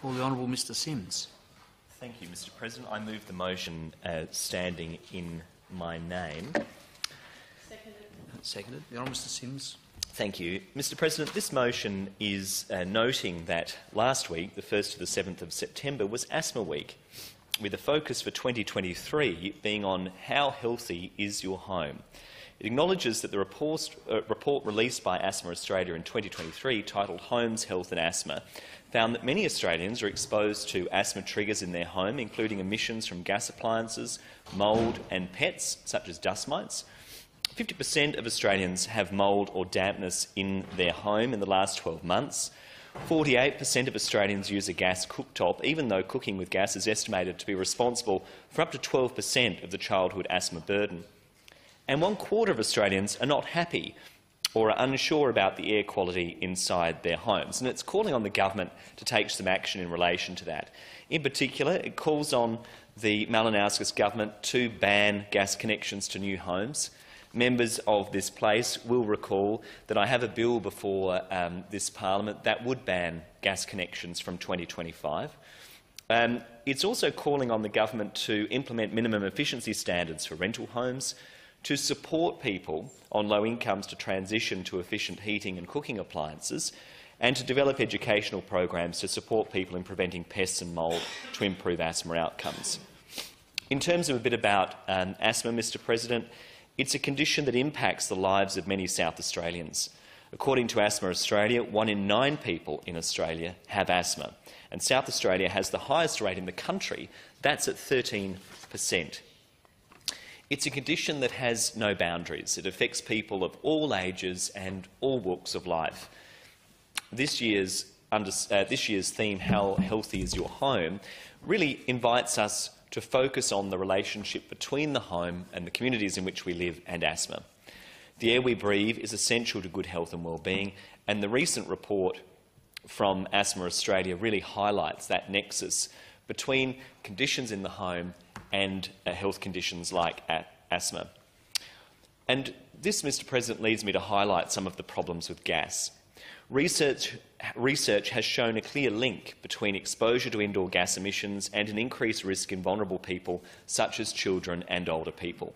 call the Honourable Mr Simms. Thank you, Mr President. I move the motion standing in my name. Seconded. The Honourable Mr Simms. Thank you. Mr President, this motion is noting that last week, the 1st to the 7th of September, was Asthma Week, with a focus for 2023 being on how healthy is your home. It acknowledges that the report released by Asthma Australia in 2023, titled Homes, Health and Asthma, found that many Australians are exposed to asthma triggers in their home, including emissions from gas appliances, mould and pets, such as dust mites. 50% of Australians have mould or dampness in their home in the last 12 months. 48% of Australians use a gas cooktop, even though cooking with gas is estimated to be responsible for up to 12% of the childhood asthma burden. And 1/4 of Australians are not happy or are unsure about the air quality inside their homes. And it's calling on the government to take some action in relation to that. In particular, it calls on the Malinauskas government to ban gas connections to new homes. Members of this place will recall that I have a bill before this parliament that would ban gas connections from 2025. It's also calling on the government to implement minimum efficiency standards for rental homes, to support people on low incomes to transition to efficient heating and cooking appliances, and to develop educational programs to support people in preventing pests and mould to improve asthma outcomes. In terms of a bit about asthma, Mr President, it's a condition that impacts the lives of many South Australians. According to Asthma Australia, 1 in 9 people in Australia have asthma, and South Australia has the highest rate in the country. That's at 13%. It's a condition that has no boundaries. It affects people of all ages and all walks of life. This year's theme, How Healthy is Your Home, really invites us to focus on the relationship between the home and the communities in which we live and asthma. The air we breathe is essential to good health and well-being, and the recent report from Asthma Australia really highlights that nexus between conditions in the home and health conditions like asthma. And this, Mr President, leads me to highlight some of the problems with gas. Research has shown a clear link between exposure to indoor gas emissions and an increased risk in vulnerable people, such as children and older people.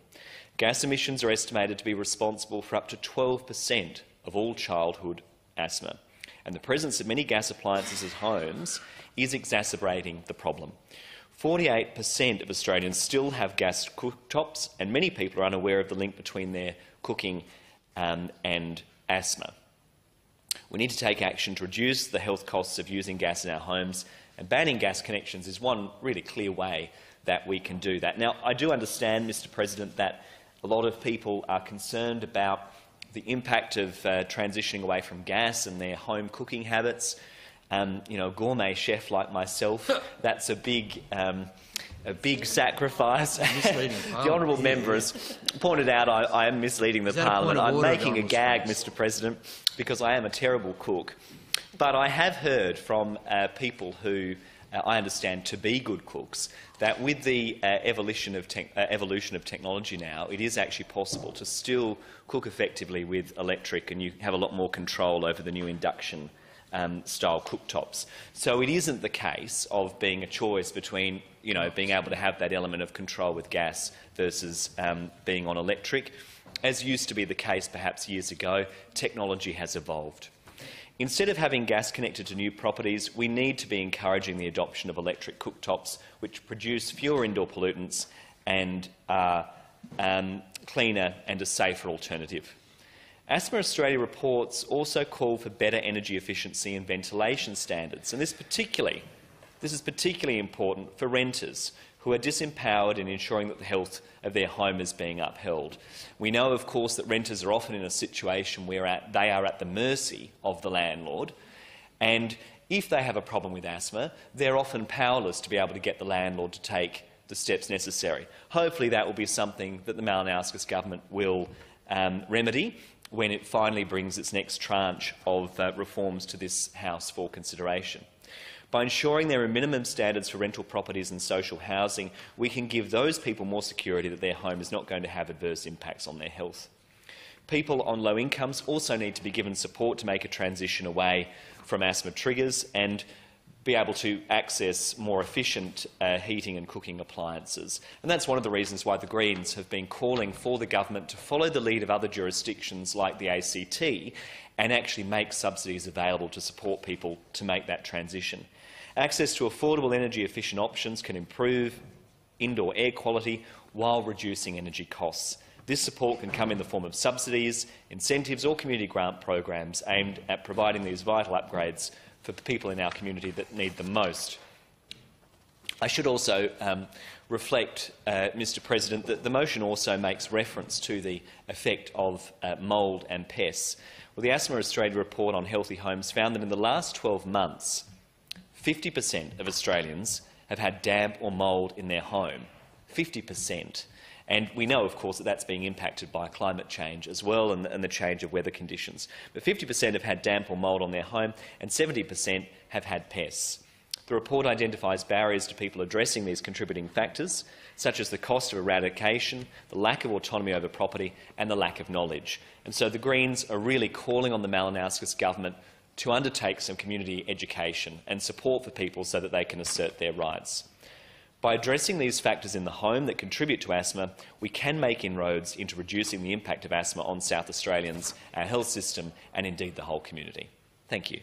Gas emissions are estimated to be responsible for up to 12% of all childhood asthma, and the presence of many gas appliances at homes is exacerbating the problem. 48% of Australians still have gas cooktops, and many people are unaware of the link between their cooking and asthma. We need to take action to reduce the health costs of using gas in our homes, and banning gas connections is one really clear way that we can do that. Now, I do understand, Mr President, that a lot of people are concerned about the impact of transitioning away from gas and their home cooking habits. You know, a gourmet chef like myself, that's a big sacrifice. The honourable member has pointed out I am misleading the parliament. I'm making a gag, Mr President, because I am a terrible cook. But I have heard from people who I understand to be good cooks that with the evolution of technology now, it is actually possible to still cook effectively with electric, and you have a lot more control over the new induction style cooktops. So it isn't the case of being a choice between, you know, being able to have that element of control with gas versus being on electric. As used to be the case perhaps years ago, technology has evolved. Instead of having gas connected to new properties, we need to be encouraging the adoption of electric cooktops which produce fewer indoor pollutants and are cleaner and a safer alternative. Asthma Australia reports also call for better energy efficiency and ventilation standards, and this is particularly important for renters who are disempowered in ensuring that the health of their home is being upheld. We know, of course, that renters are often in a situation where they are at the mercy of the landlord, and if they have a problem with asthma, they're often powerless to be able to get the landlord to take the steps necessary. Hopefully that will be something that the Malinauskas government will remedy when it finally brings its next tranche of reforms to this House for consideration. By ensuring there are minimum standards for rental properties and social housing, we can give those people more security that their home is not going to have adverse impacts on their health. People on low incomes also need to be given support to make a transition away from asthma triggers, and be able to access more efficient heating and cooking appliances. And that's one of the reasons why the Greens have been calling for the government to follow the lead of other jurisdictions like the ACT and actually make subsidies available to support people to make that transition. Access to affordable energy-efficient options can improve indoor air quality while reducing energy costs. This support can come in the form of subsidies, incentives or community grant programs aimed at providing these vital upgrades for people in our community that need them most. I should also reflect, Mr President, that the motion also makes reference to the effect of mould and pests. Well, the Asthma Australia report on healthy homes found that in the last 12 months, 50% of Australians have had damp or mould in their home. 50%. And we know, of course, that that's being impacted by climate change as well and the change of weather conditions. But 50% have had damp or mould on their home and 70% have had pests. The report identifies barriers to people addressing these contributing factors, such as the cost of eradication, the lack of autonomy over property and the lack of knowledge. And so the Greens are really calling on the Malinauskas government to undertake some community education and support for people so that they can assert their rights. By addressing these factors in the home that contribute to asthma, we can make inroads into reducing the impact of asthma on South Australians, our health system and indeed the whole community. Thank you.